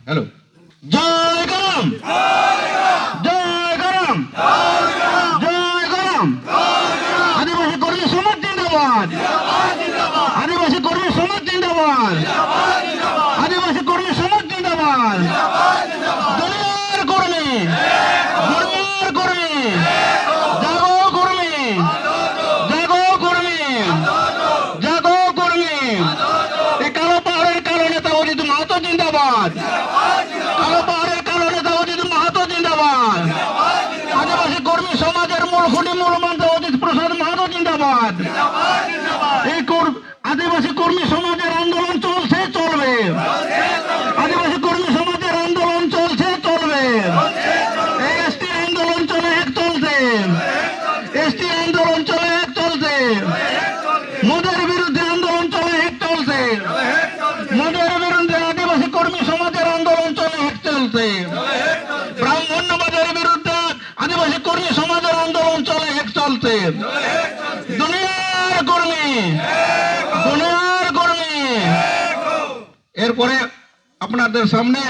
Hello, জয় গরম, জয় গরম, জয় গরম। আদিবাসী কর্মী সমাজ জিন্দাবাদ, আদিবাসী কর্মী সমাজ জিন্দাবাদ, আদিবাসী কর্মী সমাজ জিন্দাবাদ। দুনিয়ার কর্মী, দুনিয়ার কর্মী, জাগো কর্মী, জাগো কর্মী, জাগো কর্মী। এই কালো পাহাড়ের কালো নেতা অজিত মাহাতো জিন্দাবাদ, কালো পাহাড়ের কালো নেতা অজিত মাহাতো জিন্দাবাদ। আদিবাসী কর্মী সমাজের মূল খুঁটি মূল মন্ত্র অজিত প্রসাদ মাহাতো জিন্দাবাদ। এই আদিবাসী কর্মী সমাজের আন্দোলন চলছে, চলবে। আদিবাসী কর্মী সমাজের আন্দোলন চলছে, চলবে। এসটি আন্দোলন চলে, এক চলছে। এসটি আন্দোলন চলে, এক চলছে। মোদের বিরুদ্ধে আন্দোলন চলে, এক চলছে। মোদের বিরুদ্ধে আদিবাসী কর্মী সমাজের আন্দোলন চলে, এক চলছে। ব্রাহ্মণ্যবাদের বিরুদ্ধে আদিবাসী কর্মী সমাজের আন্দোলন চলে, এক চলছে। দুনিয়ার কর্মী, দুনিয়ার কর্মী। এরপরে আপনাদের সামনে